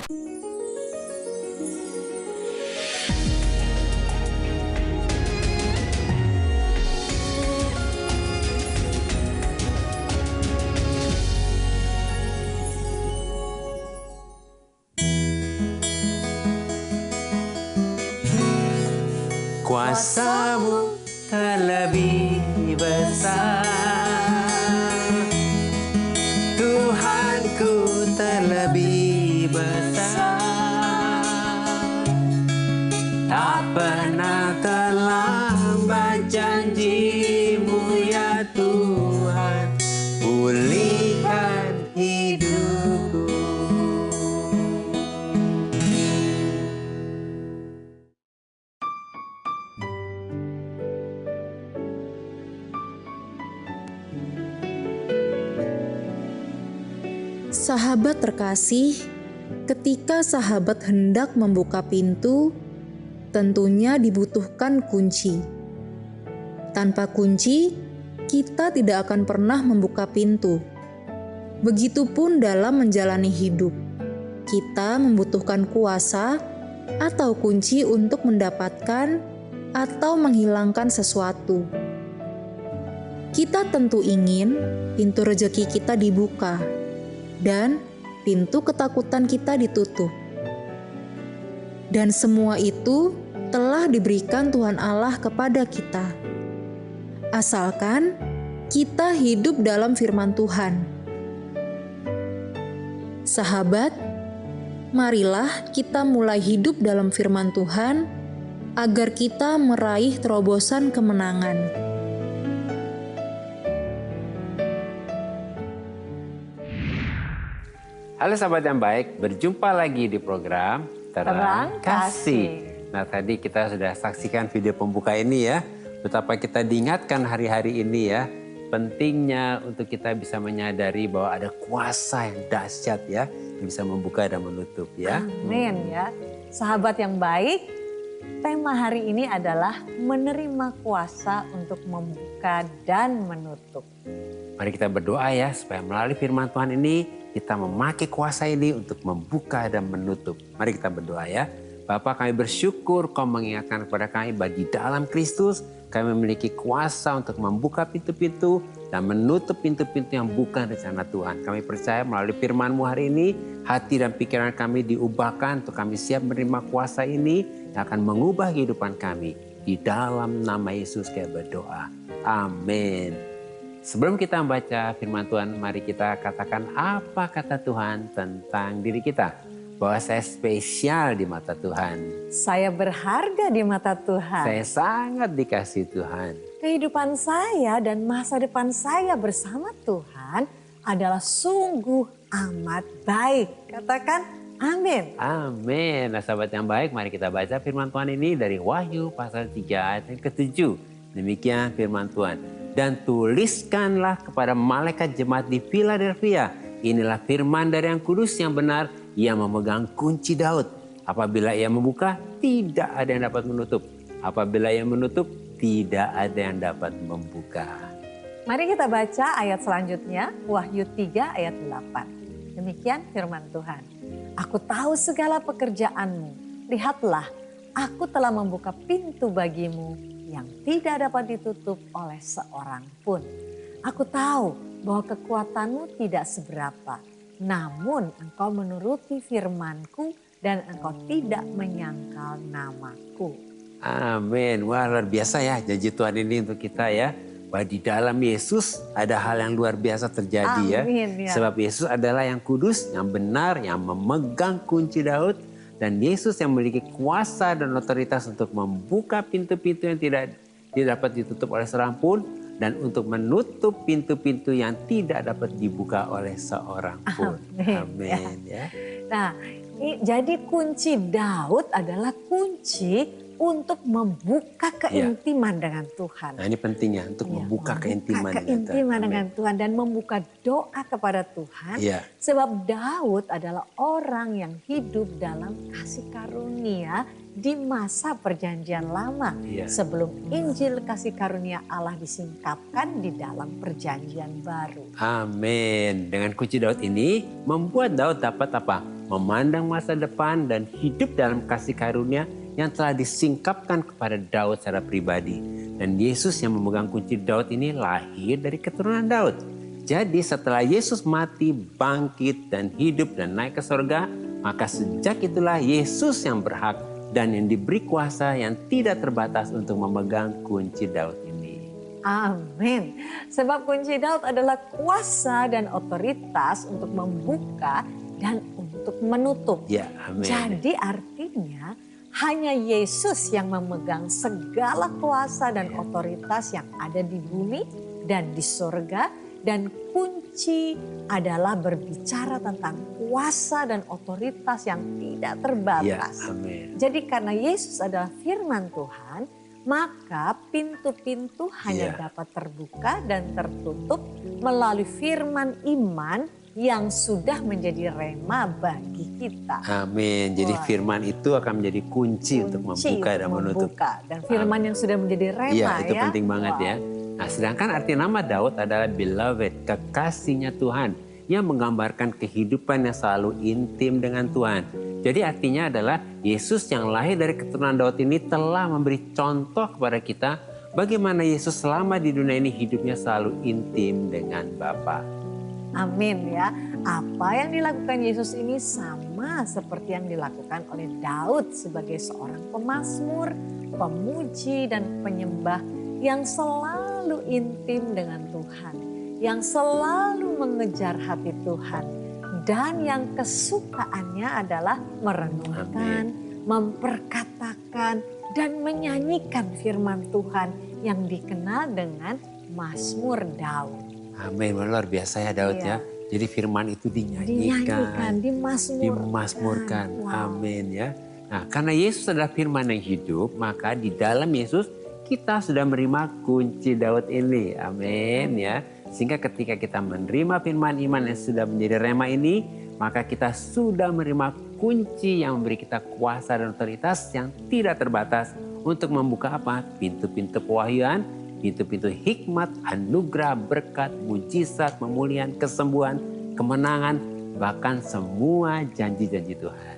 Kuasa-Mu terlebih besar, Tuhanku terlebih besar. Tak pernah terlambat janji-Mu ya Tuhan, pulihkan hidupku. Sahabat terkasih, ketika sahabat hendak membuka pintu, tentunya dibutuhkan kunci. Tanpa kunci, kita tidak akan pernah membuka pintu. Begitupun dalam menjalani hidup, kita membutuhkan kuasa atau kunci untuk mendapatkan atau menghilangkan sesuatu. Kita tentu ingin pintu rezeki kita dibuka dan pintu ketakutan kita ditutup. Dan semua itu telah diberikan Tuhan Allah kepada kita. Asalkan kita hidup dalam firman Tuhan. Sahabat, marilah kita mulai hidup dalam firman Tuhan agar kita meraih terobosan kemenangan. Halo sahabat yang baik, berjumpa lagi di program Terang Kasih. Nah tadi kita sudah saksikan video pembuka ini ya, betapa kita diingatkan hari-hari ini ya, pentingnya untuk kita bisa menyadari bahwa ada kuasa yang dahsyat ya, yang bisa membuka dan menutup ya. Amin ya. Sahabat yang baik, tema hari ini adalah menerima kuasa untuk membuka dan menutup. Mari kita berdoa ya, supaya melalui firman Tuhan ini, kita memakai kuasa ini untuk membuka dan menutup. Mari kita berdoa ya. Bapa, kami bersyukur Kau mengingatkan kepada kami bahwa di dalam Kristus kami memiliki kuasa untuk membuka pintu-pintu dan menutup pintu-pintu yang bukan rencana Tuhan. Kami percaya melalui firman-Mu hari ini, hati dan pikiran kami diubahkan untuk kami siap menerima kuasa ini yang akan mengubah kehidupan kami. Di dalam nama Yesus kami berdoa. Amin. Sebelum kita membaca firman Tuhan, mari kita katakan apa kata Tuhan tentang diri kita. Bahwa saya spesial di mata Tuhan. Saya berharga di mata Tuhan. Saya sangat dikasihi Tuhan. Kehidupan saya dan masa depan saya bersama Tuhan adalah sungguh amat baik. Katakan amin. Amin. Nah sahabat yang baik, mari kita baca firman Tuhan ini dari Wahyu pasal 3 ayat yang ke-7. Demikian firman Tuhan. Dan tuliskanlah kepada malaikat jemaat di Philadelphia. Inilah firman dari Yang Kudus yang benar. Ia memegang kunci Daud. Apabila ia membuka, tidak ada yang dapat menutup. Apabila ia menutup, tidak ada yang dapat membuka. Mari kita baca ayat selanjutnya, Wahyu 3 ayat 8. Demikian firman Tuhan. Aku tahu segala pekerjaanmu. Lihatlah, aku telah membuka pintu bagimu yang tidak dapat ditutup oleh seorang pun. Aku tahu bahwa kekuatanmu tidak seberapa, namun engkau menuruti firmanku dan engkau tidak menyangkal namaku. Amin. Wah luar biasa ya janji Tuhan ini untuk kita ya. Bahwa di dalam Yesus ada hal yang luar biasa terjadi. Amin, ya. Sebab Yesus adalah yang kudus, yang benar, yang memegang kunci Daud. Dan Yesus yang memiliki kuasa dan otoritas untuk membuka pintu-pintu yang tidak dapat ditutup oleh seorang pun. Dan untuk menutup pintu-pintu yang tidak dapat dibuka oleh seorang pun. Amin. Ya. Nah, jadi kunci Daud adalah kunci untuk membuka keintiman dengan Tuhan. Nah ini pentingnya untuk membuka keintiman dengan Tuhan dan membuka doa kepada Tuhan. Sebab Daud adalah orang yang hidup dalam kasih karunia di masa perjanjian lama. Sebelum Injil kasih karunia Allah disingkapkan di dalam perjanjian baru. Amin. Dengan kunci Daud ini membuat Daud dapat apa? memandang masa depan dan hidup dalam kasih karunia yang telah disingkapkan kepada Daud secara pribadi. Dan Yesus yang memegang kunci Daud ini lahir dari keturunan Daud. Jadi setelah Yesus mati, bangkit dan hidup dan naik ke surga, maka sejak itulah Yesus yang berhak dan yang diberi kuasa yang tidak terbatas untuk memegang kunci Daud ini. Amin. Sebab kunci Daud adalah kuasa dan otoritas untuk membuka dan untuk menutup. Ya, amin. Jadi artinya hanya Yesus yang memegang segala kuasa dan otoritas yang ada di bumi dan di surga. Dan kunci adalah berbicara tentang kuasa dan otoritas yang tidak terbatas. Ya, amin. Jadi karena Yesus adalah firman Tuhan, maka pintu-pintu hanya dapat terbuka dan tertutup melalui firman iman yang sudah menjadi rema bagi kita. Amin. Jadi firman itu akan menjadi kunci untuk membuka dan menutup. Dan firman yang sudah menjadi rema ya. Itu penting banget ya. Nah, sedangkan arti nama Daud adalah beloved, kekasihnya Tuhan, yang menggambarkan kehidupan yang selalu intim dengan Tuhan. Jadi artinya adalah Yesus yang lahir dari keturunan Daud ini telah memberi contoh kepada kita bagaimana Yesus selama di dunia ini hidupnya selalu intim dengan Bapa. Amin ya. Apa yang dilakukan Yesus ini sama seperti yang dilakukan oleh Daud sebagai seorang pemazmur, pemuji dan penyembah yang selalu intim dengan Tuhan, yang selalu mengejar hati Tuhan, dan yang kesukaannya adalah merenungkan, memperkatakan, dan menyanyikan firman Tuhan yang dikenal dengan Mazmur Daud. Amin, luar biasa ya Daud ya. Jadi firman itu dinyanyikan, dimazmurkan. Wow. Amin ya. Nah, karena Yesus adalah firman yang hidup, maka di dalam Yesus kita sudah menerima kunci Daud ini. Amin ya. Sehingga ketika kita menerima firman iman yang sudah menjadi rema ini, maka kita sudah menerima kunci yang memberi kita kuasa dan otoritas yang tidak terbatas untuk membuka apa? Pintu-pintu pewahyuan, pintu-pintu hikmat, anugerah, berkat, mujizat, pemulihan, kesembuhan, kemenangan, bahkan semua janji-janji Tuhan.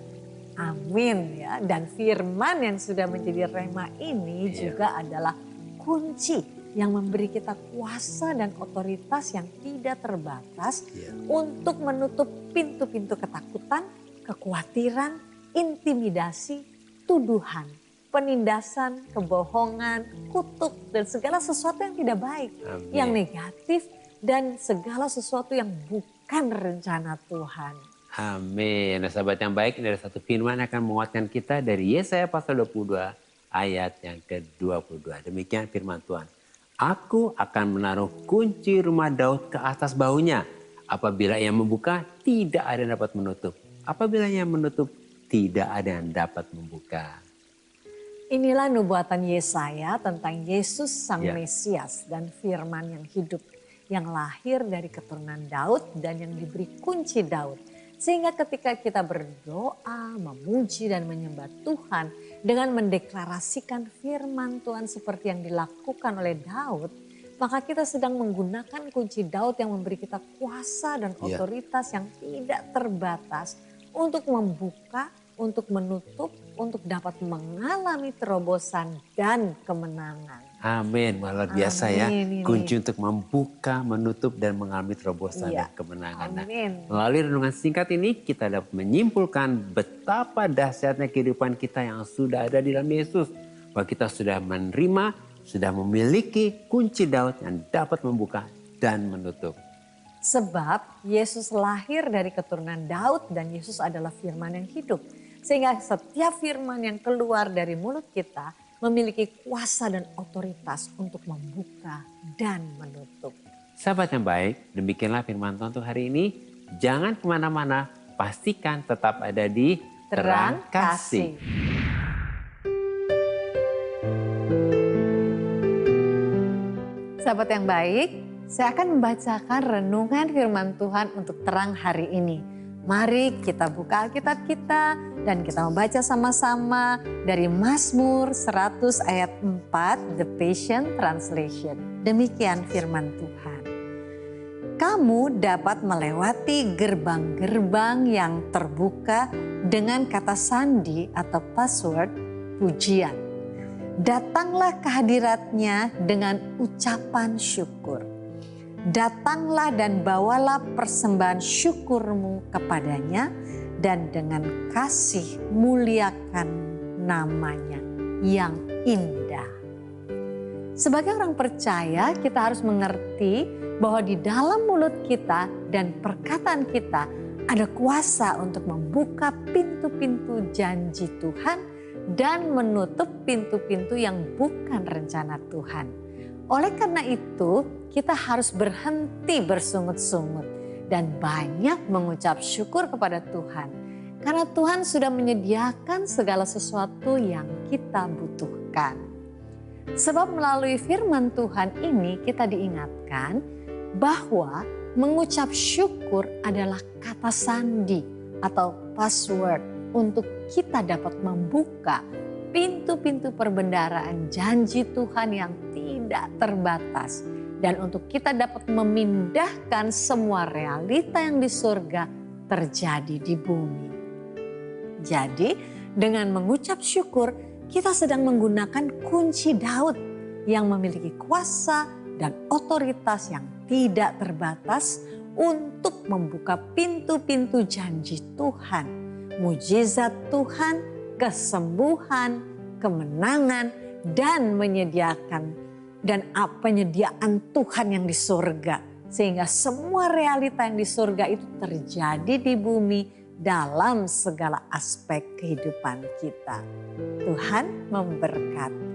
Amin ya. Dan firman yang sudah menjadi rema ini juga adalah kunci yang memberi kita kuasa dan otoritas yang tidak terbatas untuk menutup pintu-pintu ketakutan, kekhawatiran, intimidasi, tuduhan, penindasan, kebohongan, kutuk, dan segala sesuatu yang tidak baik, yang negatif, dan segala sesuatu yang bukan rencana Tuhan. Amin. Nah, sahabat yang baik, ini ada satu firman yang akan menguatkan kita dari Yesaya pasal 22 ayat yang ke-22. Demikian firman Tuhan. Aku akan menaruh kunci rumah Daud ke atas bahunya. Apabila ia membuka, tidak ada yang dapat menutup. Apabila ia menutup, tidak ada yang dapat membuka. Inilah nubuatan Yesaya tentang Yesus Sang Mesias dan firman yang hidup, yang lahir dari keturunan Daud dan yang diberi kunci Daud. Sehingga ketika kita berdoa, memuji dan menyembah Tuhan dengan mendeklarasikan firman Tuhan seperti yang dilakukan oleh Daud, maka kita sedang menggunakan kunci Daud yang memberi kita kuasa dan otoritas yang tidak terbatas untuk membuka, untuk menutup, untuk dapat mengalami terobosan dan kemenangan. Amin, luar biasa ya. Kunci untuk membuka, menutup, dan mengalami terobosan dan kemenangan. Nah, melalui renungan singkat ini kita dapat menyimpulkan betapa dahsyatnya kehidupan kita yang sudah ada di dalam Yesus. Bahwa kita sudah menerima, sudah memiliki kunci Daud yang dapat membuka dan menutup. Sebab Yesus lahir dari keturunan Daud dan Yesus adalah firman yang hidup. Sehingga setiap firman yang keluar dari mulut kita memiliki kuasa dan otoritas untuk membuka dan menutup. Sahabat yang baik, demikianlah firman Tuhan untuk hari ini. Jangan kemana-mana, pastikan tetap ada di Terang Kasih. Sahabat yang baik, saya akan membacakan renungan firman Tuhan untuk terang hari ini. Mari kita buka Alkitab kita dan kita membaca sama-sama dari Mazmur 100 ayat 4, The Passion Translation. Demikian firman Tuhan. kamu dapat melewati gerbang-gerbang yang terbuka dengan kata sandi atau password pujian. Datanglah ke hadiratnya dengan ucapan syukur. Datanglah dan bawalah persembahan syukurmu kepadanya dan dengan kasih muliakan namanya yang indah. Sebagai orang percaya, kita harus mengerti bahwa di dalam mulut kita dan perkataan kita ada kuasa untuk membuka pintu-pintu janji Tuhan dan menutup pintu-pintu yang bukan rencana Tuhan. Oleh karena itu, kita harus berhenti bersungut-sungut dan banyak mengucap syukur kepada Tuhan. Karena Tuhan sudah menyediakan segala sesuatu yang kita butuhkan. Sebab melalui firman Tuhan ini kita diingatkan bahwa mengucap syukur adalah kata sandi atau password untuk kita dapat membuka pintu-pintu perbendaharaan janji Tuhan yang tidak terbatas. Dan untuk kita dapat memindahkan semua realita yang di surga terjadi di bumi. Jadi dengan mengucap syukur kita sedang menggunakan kunci Daud yang memiliki kuasa dan otoritas yang tidak terbatas untuk membuka pintu-pintu janji Tuhan, mujizat Tuhan, kesembuhan, kemenangan, dan penyediaan Tuhan yang di surga. Sehingga semua realita yang di surga itu terjadi di bumi dalam segala aspek kehidupan kita. Tuhan memberkati.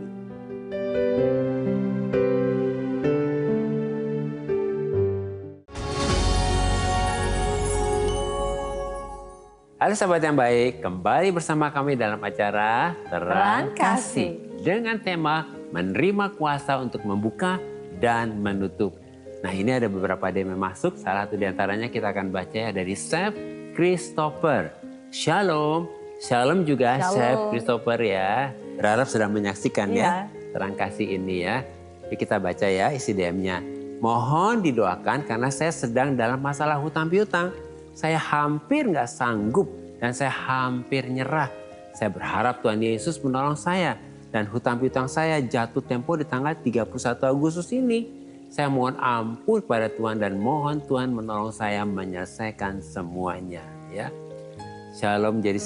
Halo sahabat yang baik, kembali bersama kami dalam acara Terang Kasih dengan tema menerima kuasa untuk membuka dan menutup. Nah, ini ada beberapa DM yang masuk, salah satu diantaranya kita akan baca ya dari Chef Christopher. Shalom. Shalom juga Chef Christopher ya. Berharap sedang menyaksikan ya Terang Kasih ini ya. Jadi kita baca ya isi DM-nya. Mohon didoakan karena saya sedang dalam masalah hutang piutang. Saya hampir nggak sanggup dan saya hampir nyerah. Saya berharap Tuhan Yesus menolong saya. Dan hutang piutang saya jatuh tempo di tanggal 31 Agustus ini. Saya mohon ampun kepada Tuhan dan mohon Tuhan menolong saya menyelesaikan semuanya ya. Shalom, jadi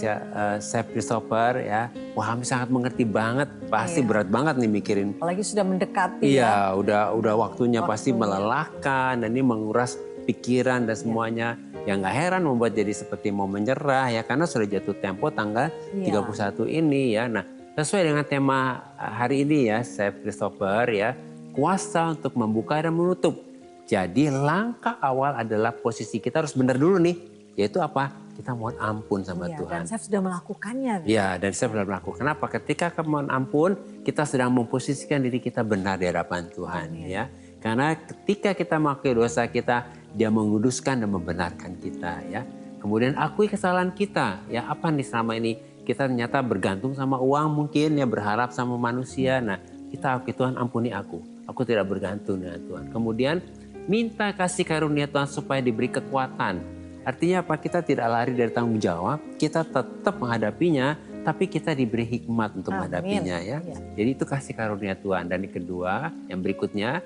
Chef Christopher ya. Wah, kami sangat mengerti banget, pasti berat banget nih mikirin. Apalagi sudah mendekati ya. Iya, udah waktunya pasti melelahkan dan ini menguras pikiran dan semuanya. Yang gak heran membuat jadi seperti mau menyerah ya, karena sudah jatuh tempo tanggal 31 ini ya. Nah, sesuai dengan tema hari ini ya, Chef Christopher ya. Kuasa untuk membuka dan menutup. Jadi langkah awal adalah posisi kita harus benar dulu nih. Yaitu apa? Kita mohon ampun sama Tuhan. Dan saya sudah melakukannya. Ya, dan saya sudah melakukan. Kenapa? Ketika mohon ampun, kita sedang memposisikan diri kita benar di hadapan Tuhan ya. Karena ketika kita mengakui dosa kita, Dia menguduskan dan membenarkan kita ya. Kemudian akui kesalahan kita. Ya, apa nih selama ini kita ternyata bergantung sama uang mungkin ya, berharap sama manusia. Nah, kita akui Tuhan, ampuni aku. Aku tidak bergantung dengan Tuhan. Kemudian minta kasih karunia Tuhan supaya diberi kekuatan. Artinya apa? Kita tidak lari dari tanggung jawab. Kita tetap menghadapinya. Tapi kita diberi hikmat untuk menghadapinya ya. Jadi itu kasih karunia Tuhan. Dan yang kedua, yang berikutnya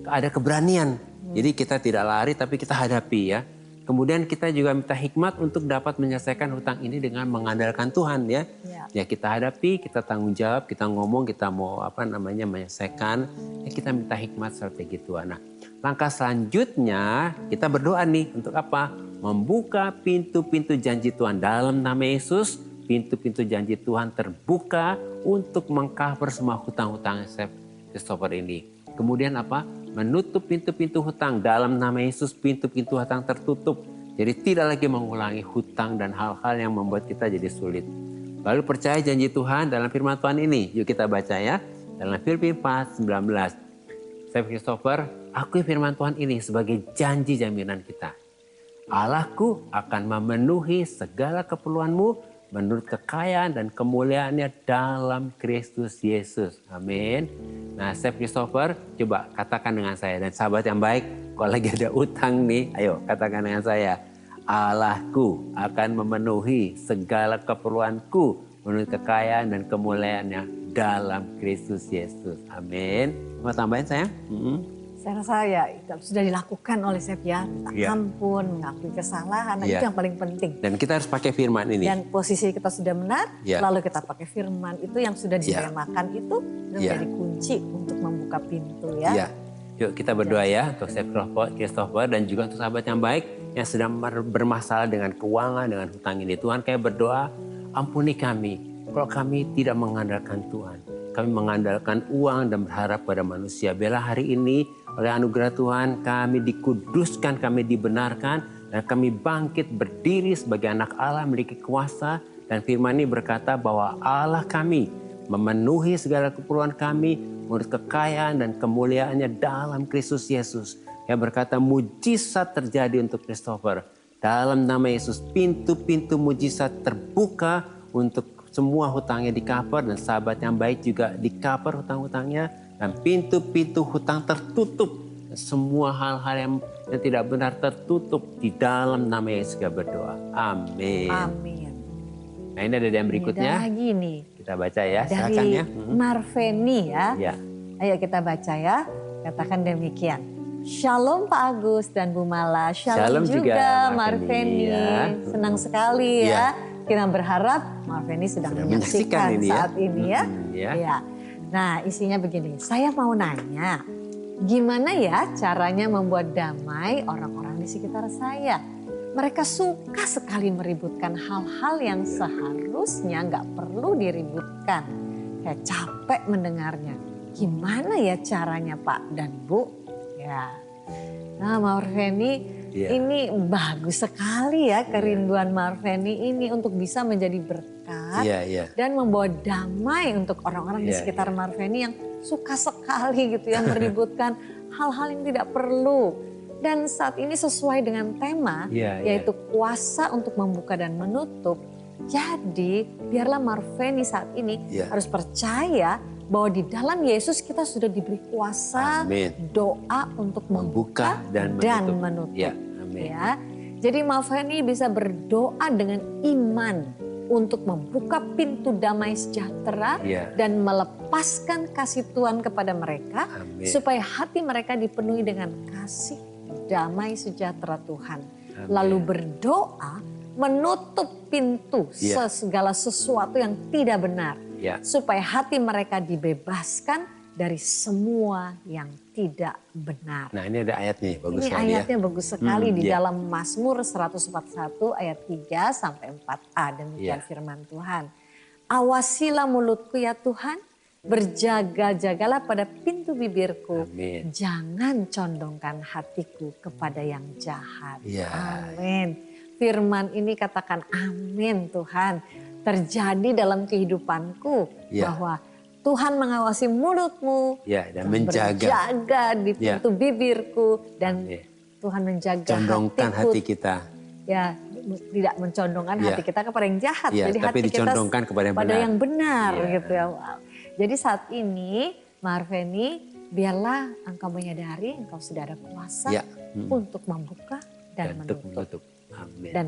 ada keberanian. Jadi kita tidak lari tapi kita hadapi ya. Kemudian kita juga minta hikmat untuk dapat menyelesaikan hutang ini dengan mengandalkan Tuhan ya. Ya kita hadapi, kita tanggung jawab, kita ngomong, kita mau menyelesaikan. Ya kita minta hikmat strategi Tuhan. Nah, langkah selanjutnya kita berdoa nih untuk apa? Membuka pintu-pintu janji Tuhan dalam nama Yesus. Pintu-pintu janji Tuhan terbuka untuk mengcover semua hutang-hutang Chef Christopher ini. Kemudian apa? Menutup pintu-pintu hutang dalam nama Yesus, pintu-pintu hutang tertutup. Jadi tidak lagi mengulangi hutang dan hal-hal yang membuat kita jadi sulit. Lalu percaya janji Tuhan dalam firman Tuhan ini. Yuk kita baca ya. Dalam Filipi 4:19. Chef Christopher, akui firman Tuhan ini sebagai janji jaminan kita. Allahku akan memenuhi segala keperluanmu menurut kekayaan dan kemuliaannya dalam Kristus Yesus. Amin. Nah, Chef Christopher, coba katakan dengan saya. Dan sahabat yang baik, kalau lagi ada utang nih, ayo katakan dengan saya. Allahku akan memenuhi segala keperluanku menurut kekayaan dan kemuliaannya dalam Kristus Yesus. Amin. Mau tambahin sayang? Saya rasa ya itu sudah dilakukan oleh Chef ya. Minta ampun, mengakui kesalahan, itu yang paling penting. Dan kita harus pakai firman ini. Dan posisi kita sudah benar, lalu kita pakai firman itu yang sudah diremakan itu menjadi kunci untuk membuka pintu ya. Yuk kita berdoa ya untuk Chef Christopher dan juga untuk sahabat yang baik yang sedang bermasalah dengan keuangan, dengan hutang ini. Tuhan, kayak berdoa, ampuni kami kalau kami tidak mengandalkan Tuhan. Kami mengandalkan uang dan berharap pada manusia. Biarlah hari ini oleh anugerah Tuhan kami dikuduskan, kami dibenarkan, dan kami bangkit berdiri sebagai anak Allah memiliki kuasa. Dan firman ini berkata bahwa Allah kami memenuhi segala keperluan kami menurut kekayaan dan kemuliaannya dalam Kristus Yesus. Yang berkata mujizat terjadi untuk Christopher. Dalam nama Yesus pintu-pintu mujizat terbuka untuk semua hutangnya di cover dan sahabat yang baik juga di cover hutang-hutangnya. Dan pintu-pintu hutang tertutup. Semua hal-hal yang tidak benar tertutup di dalam nama Yesus kita berdoa. Amin. Amin. Nah ini ada yang berikutnya. Ada lagi nih. Kita baca ya, dari silakan ya. Marveni ya. Ayo kita baca ya. Katakan demikian. Shalom Pak Agus dan Bu Mala. Shalom juga Marveni. Ya. Senang sekali ya. Kita berharap Marveni sedang menyaksikan saat ini ya. Ya. Nah isinya begini. Saya mau nanya. Gimana ya caranya membuat damai orang-orang di sekitar saya? Mereka suka sekali meributkan hal-hal yang seharusnya nggak perlu diributkan. Kayak capek mendengarnya. Gimana ya caranya Pak dan Bu? Ya. Nah Marveni ini bagus sekali ya kerinduan Marveni ini untuk bisa menjadi berkat dan membawa damai untuk orang-orang di sekitar Marveni yang suka sekali gitu ya meributkan hal-hal yang tidak perlu. Dan saat ini sesuai dengan tema yaitu kuasa untuk membuka dan menutup. Jadi biarlah Marveni saat ini harus percaya bahwa di dalam Yesus kita sudah diberi kuasa doa untuk membuka dan menutup. Ya. Jadi Marveni bisa berdoa dengan iman untuk membuka pintu damai sejahtera dan melepaskan kasih Tuhan kepada mereka supaya hati mereka dipenuhi dengan kasih damai sejahtera Tuhan. Lalu berdoa menutup pintu segala sesuatu yang tidak benar. Supaya hati mereka dibebaskan dari semua yang tidak benar. Nah ini ada ayatnya bagus sekali. Ini ayatnya bagus sekali di dalam Mazmur 141 ayat 3 sampai 4a. Demikian firman Tuhan. Awasilah mulutku ya Tuhan. Berjaga-jagalah pada pintu bibirku. Jangan condongkan hatiku kepada yang jahat. Amin. Firman ini katakan amin Tuhan. Terjadi dalam kehidupanku bahwa Tuhan mengawasi mulutmu dan menjaga di pintu bibirku dan Tuhan menjaga hati kita. Ya, tidak mencondongkan hati kita kepada yang jahat. Jadi tapi hati dicondongkan kita kepada yang benar gitu ya. Jadi saat ini Marveni biarlah engkau menyadari engkau sudah ada kuasa untuk membuka dan menutup. Amin. Dan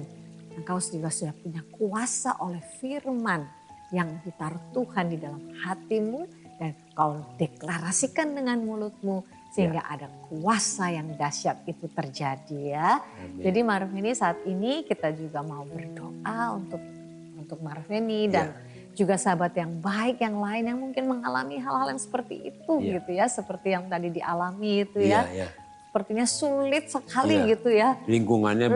engkau juga sudah punya kuasa oleh firman yang ditaruh Tuhan di dalam hatimu dan kau deklarasikan dengan mulutmu sehingga ada kuasa yang dahsyat itu terjadi ya. Amin. Jadi Marveni saat ini kita juga mau berdoa untuk Marveni dan juga sahabat yang baik yang lain yang mungkin mengalami hal-hal yang seperti itu gitu ya, seperti yang tadi dialami itu ya. Sepertinya sulit sekali gitu ya. Lingkungannya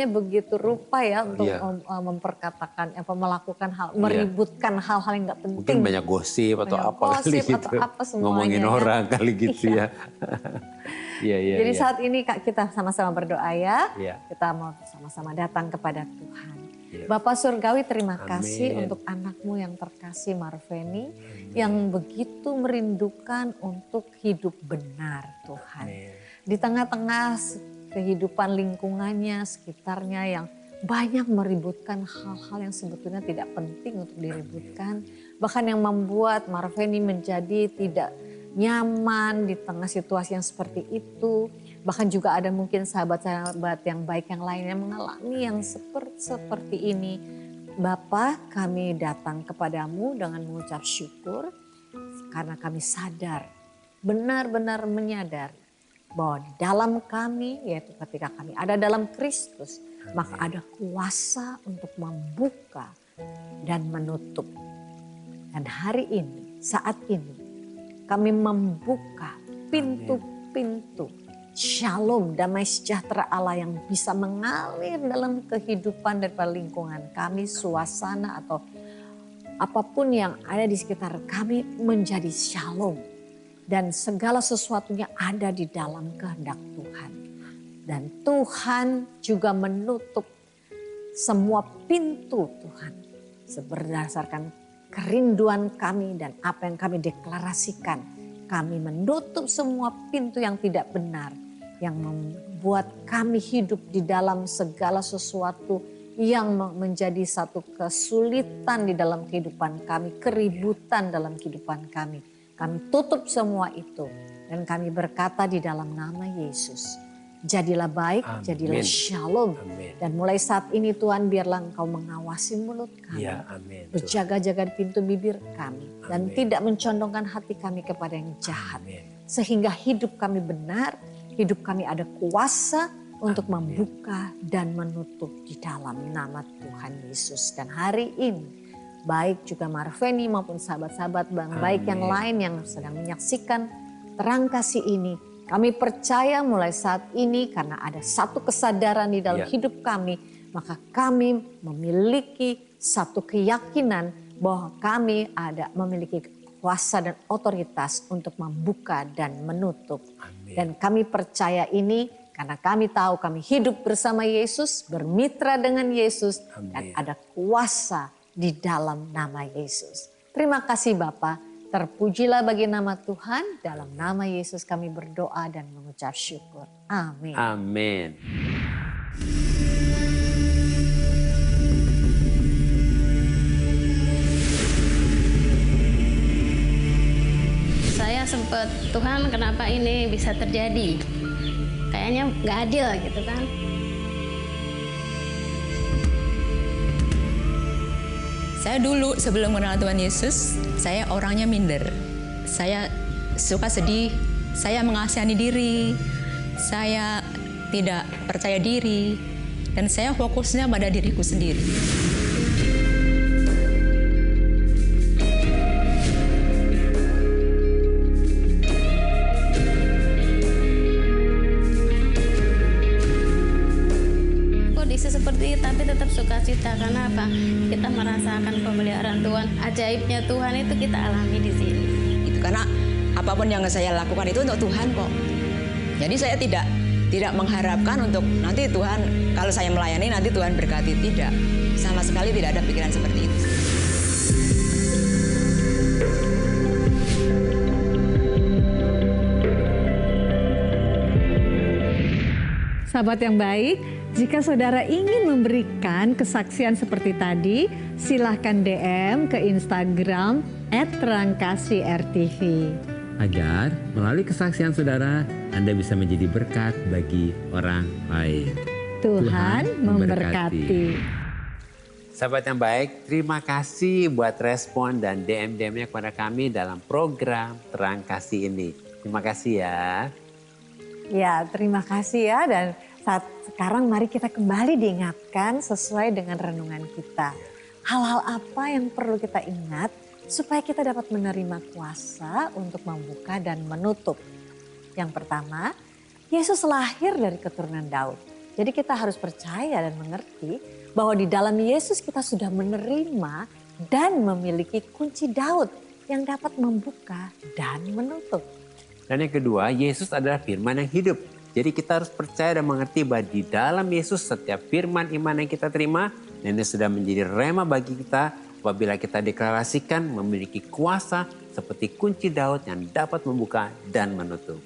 begitu rupa ya untuk memperkatakan melakukan hal, meributkan hal-hal yang nggak penting. Mungkin banyak gosip atau apa kali gitu. Atau apa semuanya, ngomongin orang kali gitu ya. Jadi saat ini Kak, kita sama-sama berdoa ya. Kita mau sama-sama datang kepada Tuhan. Bapak Surgawi terima kasih untuk anakmu yang terkasih Marveni. Yang begitu merindukan untuk hidup benar Tuhan. Di tengah-tengah kehidupan lingkungannya, sekitarnya yang banyak meributkan hal-hal yang sebetulnya tidak penting untuk diributkan. Bahkan yang membuat Marveni menjadi tidak nyaman di tengah situasi yang seperti itu. Bahkan juga ada mungkin sahabat-sahabat yang baik yang lainnya mengalami yang seperti ini. Bapa, kami datang kepadamu dengan mengucap syukur karena kami sadar, benar-benar menyadari bahwa di dalam kami, yaitu ketika kami ada dalam Kristus, maka ada kuasa untuk membuka dan menutup. Dan hari ini, saat ini, kami membuka pintu-pintu shalom, damai sejahtera Allah yang bisa mengalir dalam kehidupan dan lingkungan kami, suasana atau apapun yang ada di sekitar kami menjadi shalom. Dan segala sesuatunya ada di dalam kehendak Tuhan. Dan Tuhan juga menutup semua pintu Tuhan. Berdasarkan kerinduan kami dan apa yang kami deklarasikan. Kami menutup semua pintu yang tidak benar. Yang membuat kami hidup di dalam segala sesuatu yang menjadi satu kesulitan di dalam kehidupan kami, keributan dalam kehidupan kami. Kami tutup semua itu dan kami berkata di dalam nama Yesus, jadilah baik, Amin. Jadilah shalom. Amin. Dan mulai saat ini Tuhan biarlah Engkau mengawasi mulut kami, Ya, amin. berjaga-jaga di pintu bibir kami, dan Amin. tidak mencondongkan hati kami kepada yang jahat. Amin. Sehingga hidup kami benar, hidup kami ada kuasa untuk Amin. membuka dan menutup di dalam nama Tuhan Yesus. Dan hari ini, baik juga Marveni maupun sahabat-sahabat baik yang lain yang sedang menyaksikan terang kasih ini. Kami percaya mulai saat ini karena ada satu kesadaran di dalam hidup kami. Maka kami memiliki satu keyakinan bahwa kami memiliki kuasa dan otoritas untuk membuka dan menutup. Amin. Dan kami percaya ini karena kami tahu kami hidup bersama Yesus, bermitra dengan Yesus. Amin. Dan ada kuasa di dalam nama Yesus. Terima kasih Bapa, terpujilah bagi nama Tuhan. Dalam nama Yesus kami berdoa dan mengucap syukur. Amin. Amin. Saya sempat, Tuhan kenapa ini bisa terjadi? Kayaknya nggak adil gitu kan. Saya dulu sebelum mengenal Tuhan Yesus, saya orangnya minder. Saya suka sedih, saya mengasihani diri, saya tidak percaya diri, dan saya fokusnya pada diriku sendiri. Kondisi seperti itu tapi tetap sukacita karena apa? Kita merasakan pemeliharaan Tuhan, ajaibnya Tuhan itu kita alami di sini. Itu karena apapun yang saya lakukan itu untuk Tuhan kok. Jadi saya tidak mengharapkan untuk nanti Tuhan, kalau saya melayani nanti Tuhan berkati. Tidak, sama sekali tidak ada pikiran seperti itu. Sahabat yang baik, jika saudara ingin memberikan kesaksian seperti tadi, silahkan DM ke Instagram @terangkasih_rtv. Agar melalui kesaksian saudara, Anda bisa menjadi berkat bagi orang lain. Tuhan memberkati. Sahabat yang baik, terima kasih buat respon dan DM-DM-nya kepada kami dalam program Terang Kasih ini. Terima kasih ya. Ya, terima kasih ya. Dan sekarang mari kita kembali diingatkan sesuai dengan renungan kita. Hal-hal apa yang perlu kita ingat supaya kita dapat menerima kuasa untuk membuka dan menutup. Yang pertama, Yesus lahir dari keturunan Daud. Jadi kita harus percaya dan mengerti bahwa di dalam Yesus kita sudah menerima dan memiliki kunci Daud yang dapat membuka dan menutup. Dan yang kedua, Yesus adalah firman yang hidup. Jadi kita harus percaya dan mengerti bahwa di dalam Yesus setiap firman iman yang kita terima, dan ini sudah menjadi rema bagi kita apabila kita deklarasikan memiliki kuasa seperti kunci Daud yang dapat membuka dan menutup.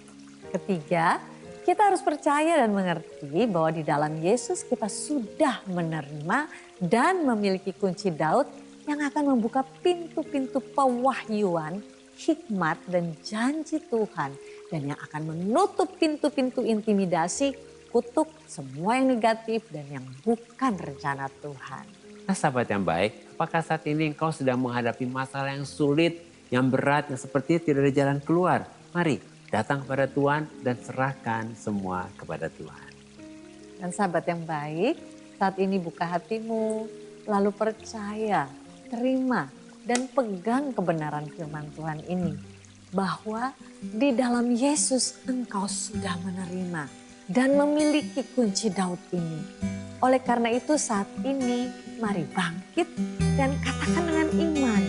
Ketiga, kita harus percaya dan mengerti bahwa di dalam Yesus kita sudah menerima dan memiliki kunci Daud yang akan membuka pintu-pintu pewahyuan, hikmat dan janji Tuhan. Dan yang akan menutup pintu-pintu intimidasi, kutuk, semua yang negatif dan yang bukan rencana Tuhan. Nah sahabat yang baik, apakah saat ini engkau sedang menghadapi masalah yang sulit, yang berat, yang sepertinya tidak ada jalan keluar? Mari datang kepada Tuhan dan serahkan semua kepada Tuhan. Dan sahabat yang baik, saat ini buka hatimu, lalu percaya, terima, dan pegang kebenaran firman Tuhan ini. Bahwa di dalam Yesus engkau sudah menerima dan memiliki kunci Daud ini. Oleh karena itu saat ini mari bangkit dan katakan dengan iman.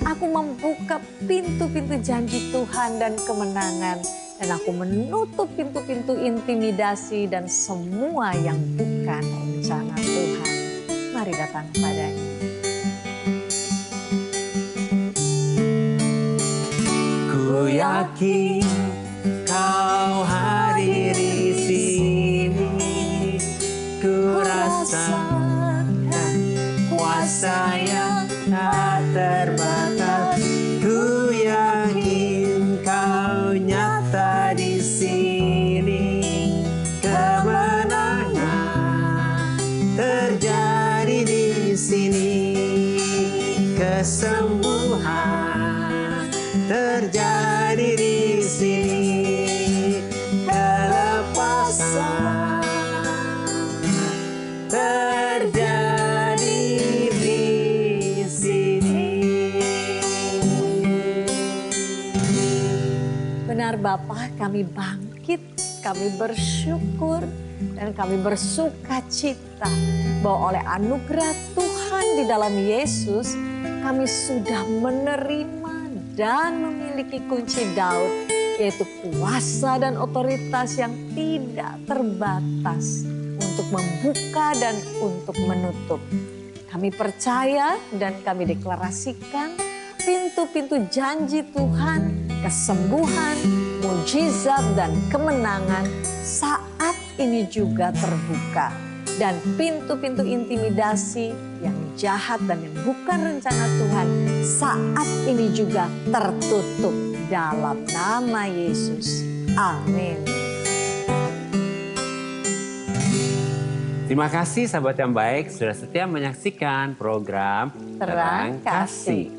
Aku membuka pintu-pintu janji Tuhan dan kemenangan. Dan aku menutup pintu-pintu intimidasi dan semua yang bukan rencana Tuhan. Mari datang kepadanya. Ku yakin kau hadir di sini. Ku rasakan kuasa yang tak terbatas. Ku yakin kau nyata di sini. Kemenangan terjadi di sini. Kesembuhan terjadi di sini, kelepasan terjadi di sini. Benar Bapa, kami bangkit, kami bersyukur dan kami bersuka cita bahwa oleh anugerah Tuhan di dalam Yesus kami sudah menerima dan memiliki kunci Daud, yaitu kuasa dan otoritas yang tidak terbatas untuk membuka dan untuk menutup. Kami percaya dan kami deklarasikan pintu-pintu janji Tuhan, kesembuhan, mujizat dan kemenangan saat ini juga terbuka. Dan pintu-pintu intimidasi yang jahat dan yang bukan rencana Tuhan saat ini juga tertutup dalam nama Yesus. Amin. Terima kasih sahabat yang baik sudah setia menyaksikan program Terang Kasih.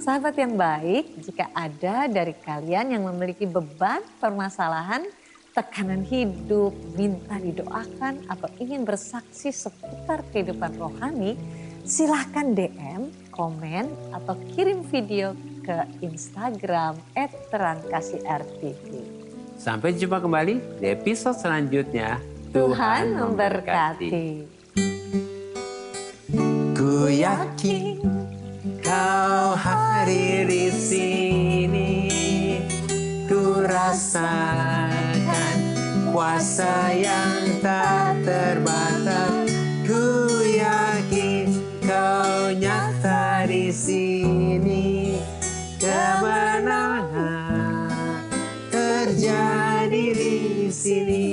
Sahabat yang baik, jika ada dari kalian yang memiliki beban, permasalahan, tekanan hidup, minta didoakan atau ingin bersaksi seputar kehidupan rohani, silahkan DM, komen, atau kirim video ke Instagram @terangkasih_rtv. Sampai jumpa kembali di episode selanjutnya. Tuhan memberkati. Ku yakin kau hadir di sini. Ku rasakan kuasa yang tak terbatas. Ku yakin kau nyata di sini. Kemenangan terjadi di sini.